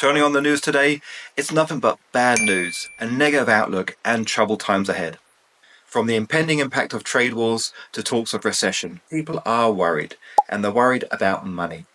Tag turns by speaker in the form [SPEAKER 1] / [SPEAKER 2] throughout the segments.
[SPEAKER 1] Turning on the news today, it's nothing but bad news, a negative outlook and troubled times ahead. From the impending impact of trade wars to talks of recession, people are worried, and they're worried about money.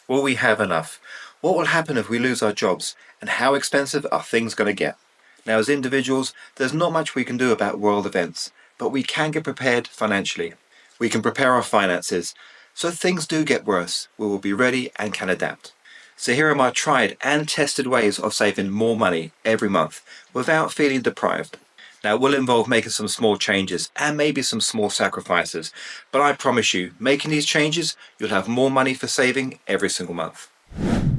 [SPEAKER 1] Will we have enough? What will happen if we lose our jobs? And how expensive are things going to get? Now, as individuals, there's not much we can do about world events, but we can get prepared financially. We can prepare our finances, so if things do get worse, we will be ready and can adapt. So here are my tried and tested ways of saving more money every month without feeling deprived. Now, it will involve making some small changes and maybe some small sacrifices, but I promise you, making these changes, you'll have more money for saving every single month.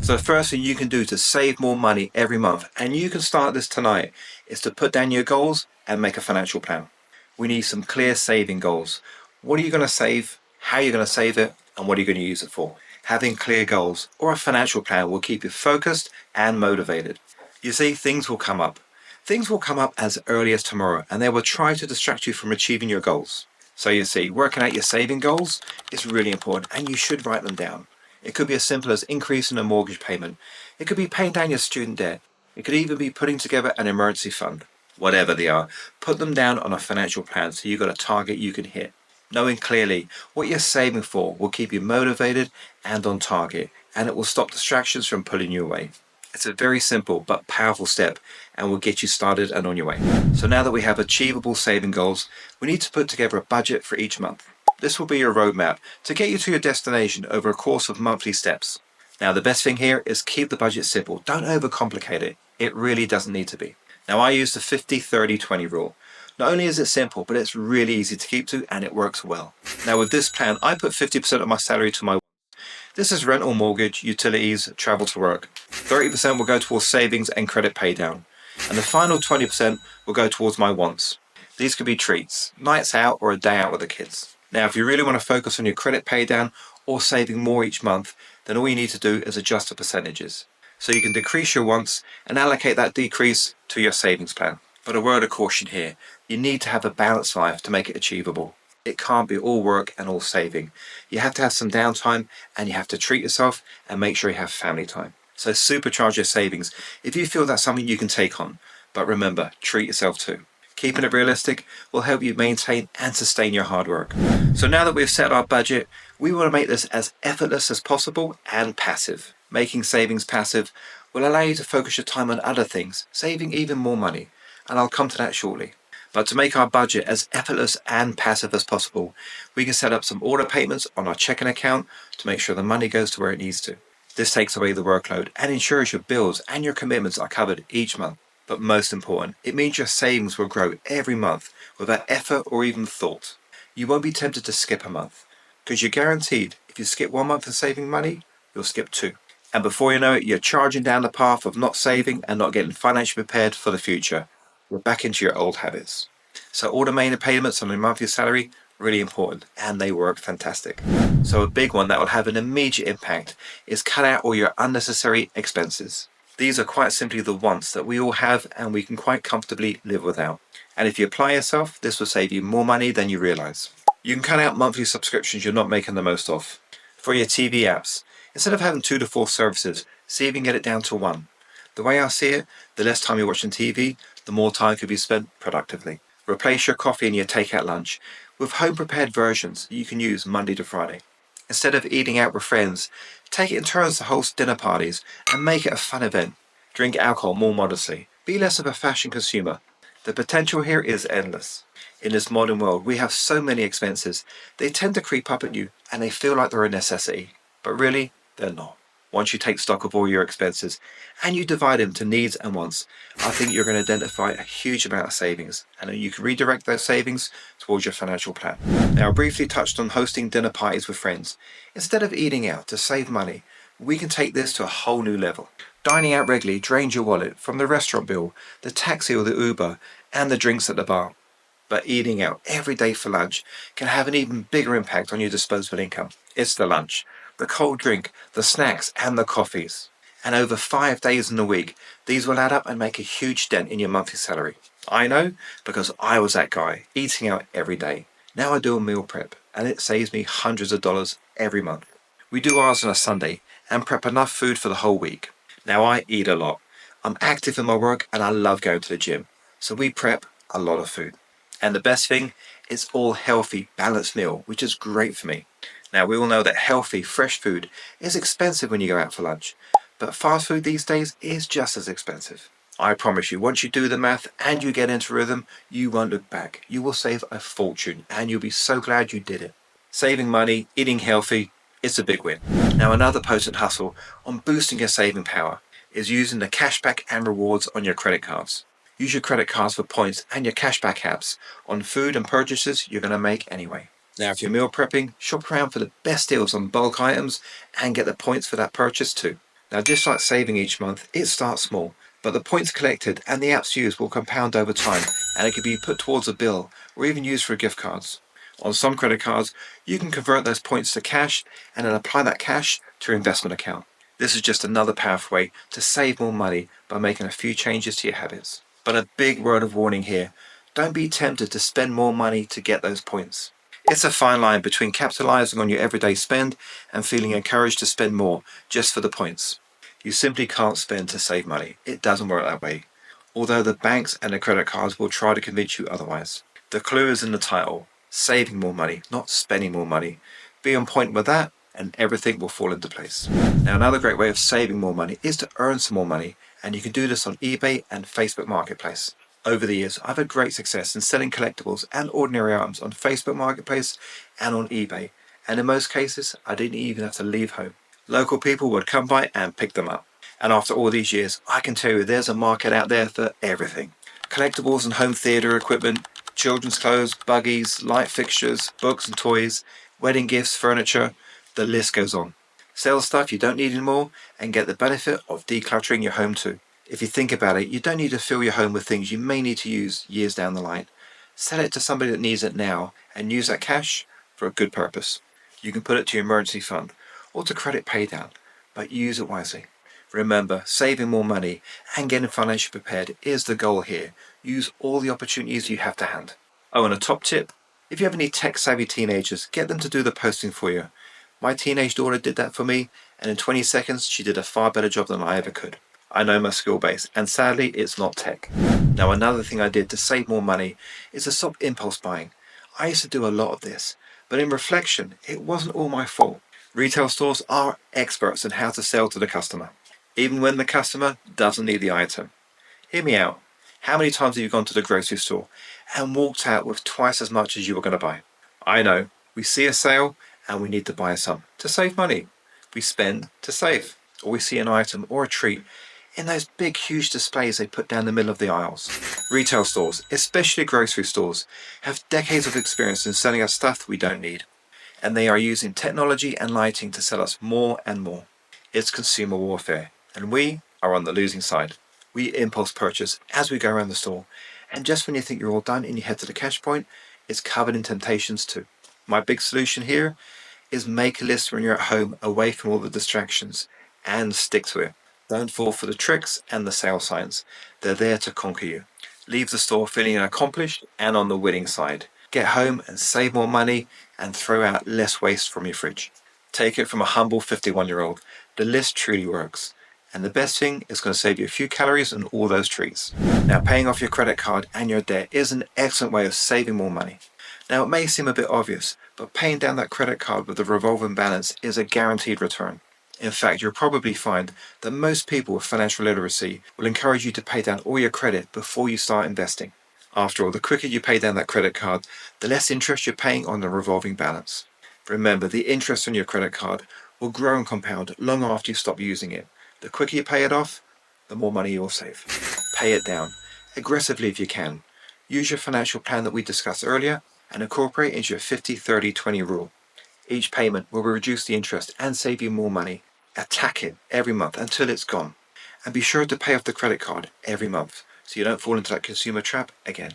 [SPEAKER 1] So the first thing you can do to save more money every month, and you can start this tonight, is to put down your goals and make a financial plan. We need some clear saving goals. What are you going to save, how are you going to save it, and what are you going to use it for? Having clear goals or a financial plan will keep you focused and motivated. You see, things will come up. Things will come up as early as tomorrow, and they will try to distract you from achieving your goals. So you see, working out your saving goals is really important, and you should write them down. It could be as simple as increasing a mortgage payment. It could be paying down your student debt. It could even be putting together an emergency fund. Whatever they are, put them down on a financial plan so you've got a target you can hit. Knowing clearly what you're saving for will keep you motivated and on target, and it will stop distractions from pulling you away. It's a very simple but powerful step and will get you started and on your way. So now that we have achievable saving goals, we need to put together a budget for each month. This will be your roadmap to get you to your destination over a course of monthly steps. Now, the best thing here is keep the budget simple. Don't overcomplicate it. It really doesn't need to be. Now, I use the 50-30-20 rule. Not only is it simple, but it's really easy to keep to and it works well. Now, with this plan, I put 50% of my salary to my. This is rent or mortgage, utilities, travel to work. 30% will go towards savings and credit pay down. And the final 20% will go towards my wants. These could be treats, nights out, or a day out with the kids. Now, if you really want to focus on your credit pay down or saving more each month, then all you need to do is adjust the percentages. So you can decrease your wants and allocate that decrease to your savings plan. But a word of caution here, you need to have a balanced life to make it achievable. It can't be all work and all saving. You have to have some downtime and you have to treat yourself and make sure you have family time. So supercharge your savings if you feel that's something you can take on. But remember, treat yourself too. Keeping it realistic will help you maintain and sustain your hard work. So now that we've set our budget, we want to make this as effortless as possible and passive. Making savings passive will allow you to focus your time on other things, saving even more money. And I'll come to that shortly. But to make our budget as effortless and passive as possible, we can set up some order payments on our checking account to make sure the money goes to where it needs to. This takes away the workload and ensures your bills and your commitments are covered each month. But most important, it means your savings will grow every month without effort or even thought. You won't be tempted to skip a month, because you're guaranteed if you skip 1 month of saving money, you'll skip 2. And before you know it, you're charging down the path of not saving and not getting financially prepared for the future. You're back into your old habits. So automated payments on your monthly salary, really important, and they work fantastic. So a big one that will have an immediate impact is cut out all your unnecessary expenses. These are quite simply the wants that we all have and we can quite comfortably live without. And if you apply yourself, this will save you more money than you realize. You can cut out monthly subscriptions you're not making the most of. For your TV apps, instead of having 2 to 4 services, see if you can get it down to 1. The way I see it, the less time you're watching TV, the more time could be spent productively. Replace your coffee and your takeout lunch with home-prepared versions you can use Monday to Friday. Instead of eating out with friends, take it in turns to host dinner parties and make it a fun event. Drink alcohol more modestly. Be less of a fashion consumer. The potential here is endless. In this modern world, we have so many expenses. They tend to creep up at you and they feel like they're a necessity. But really, they're not. Once you take stock of all your expenses and you divide them to needs and wants, I think you're going to identify a huge amount of savings, and then you can redirect those savings towards your financial plan. Now, I briefly touched on hosting dinner parties with friends. Instead of eating out to save money, we can take this to a whole new level. Dining out regularly drains your wallet from the restaurant bill, the taxi or the Uber, and the drinks at the bar. But eating out every day for lunch can have an even bigger impact on your disposable income. It's the lunch, the cold drink, the snacks and the coffees. And over 5 days in the week, these will add up and make a huge dent in your monthly salary. I know, because I was that guy, eating out every day. Now I do a meal prep, and it saves me hundreds of dollars every month. We do ours on a Sunday, and prep enough food for the whole week. Now, I eat a lot. I'm active in my work and I love going to the gym. So we prep a lot of food. And the best thing, it's all healthy, balanced meal, which is great for me. Now, we all know that healthy, fresh food is expensive when you go out for lunch. But fast food these days is just as expensive. I promise you, once you do the math and you get into rhythm, you won't look back. You will save a fortune and you'll be so glad you did it. Saving money, eating healthy, it's a big win. Now, another potent hustle on boosting your saving power is using the cashback and rewards on your credit cards. Use your credit cards for points and your cashback apps on food and purchases you're going to make anyway. Now, if you're meal prepping, shop around for the best deals on bulk items and get the points for that purchase too. Now, just like saving each month, it starts small, but the points collected and the apps used will compound over time, and it can be put towards a bill or even used for gift cards. On some credit cards, you can convert those points to cash and then apply that cash to your investment account. This is just another pathway to save more money by making a few changes to your habits. But a big word of warning here, don't be tempted to spend more money to get those points. It's a fine line between capitalizing on your everyday spend and feeling encouraged to spend more just for the points. You simply can't spend to save money. It doesn't work that way. Although the banks and the credit cards will try to convince you otherwise. The clue is in the title, saving more money, not spending more money. Be on point with that and everything will fall into place. Now, another great way of saving more money is to earn some more money, and you can do this on eBay and Facebook Marketplace. Over the years, I've had great success in selling collectibles and ordinary items on Facebook Marketplace and on eBay, and in most cases, I didn't even have to leave home. Local people would come by and pick them up. And after all these years, I can tell you there's a market out there for everything. Collectibles and home theatre equipment, children's clothes, buggies, light fixtures, books and toys, wedding gifts, furniture, the list goes on. Sell stuff you don't need anymore and get the benefit of decluttering your home too. If you think about it, you don't need to fill your home with things you may need to use years down the line. Sell it to somebody that needs it now and use that cash for a good purpose. You can put it to your emergency fund or to credit pay down, but use it wisely. Remember, saving more money and getting financially prepared is the goal here. Use all the opportunities you have to hand. Oh, and a top tip, if you have any tech-savvy teenagers, get them to do the posting for you. My teenage daughter did that for me, and in 20 seconds she did a far better job than I ever could. I know my skill base, and sadly it's not tech. Now, another thing I did to save more money is to stop impulse buying. I used to do a lot of this, but in reflection, it wasn't all my fault. Retail stores are experts in how to sell to the customer, even when the customer doesn't need the item. Hear me out. How many times have you gone to the grocery store and walked out with twice as much as you were going to buy? I know, we see a sale and we need to buy some to save money. We spend to save, or we see an item or a treat in those big, huge displays they put down the middle of the aisles. Retail stores, especially grocery stores, have decades of experience in selling us stuff we don't need, and they are using technology and lighting to sell us more and more. It's consumer warfare, and we are on the losing side. We impulse purchase as we go around the store, and just when you think you're all done and you head to the cash point, it's covered in temptations too. My big solution here is make a list when you're at home away from all the distractions and stick to it. Don't fall for the tricks and the sale signs. They're there to conquer you. Leave the store feeling accomplished and on the winning side. Get home and save more money and throw out less waste from your fridge. Take it from a humble 51-year-old. The list truly works. And the best thing is going to save you a few calories and all those treats. Now, paying off your credit card and your debt is an excellent way of saving more money. Now, it may seem a bit obvious, but paying down that credit card with a revolving balance is a guaranteed return. In fact, you'll probably find that most people with financial literacy will encourage you to pay down all your credit before you start investing. After all, the quicker you pay down that credit card, the less interest you're paying on the revolving balance. Remember, the interest on your credit card will grow and compound long after you stop using it. The quicker you pay it off, the more money you'll save. Pay it down, aggressively if you can. Use your financial plan that we discussed earlier and incorporate into your 50-30-20 rule. Each payment will reduce the interest and save you more money. Attack it every month until it's gone. And be sure to pay off the credit card every month so you don't fall into that consumer trap again.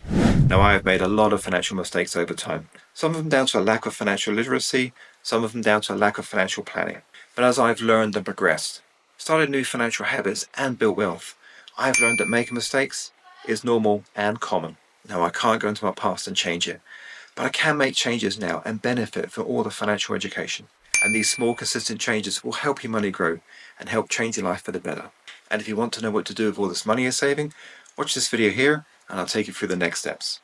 [SPEAKER 1] Now, I have made a lot of financial mistakes over time. Some of them down to a lack of financial literacy, some of them down to a lack of financial planning. But as I've learned and progressed, started new financial habits and built wealth, I've learned that making mistakes is normal and common. Now, I can't go into my past and change it, but I can make changes now and benefit from all the financial education. And these small, consistent changes will help your money grow and help change your life for the better. And if you want to know what to do with all this money you're saving, watch this video here and I'll take you through the next steps.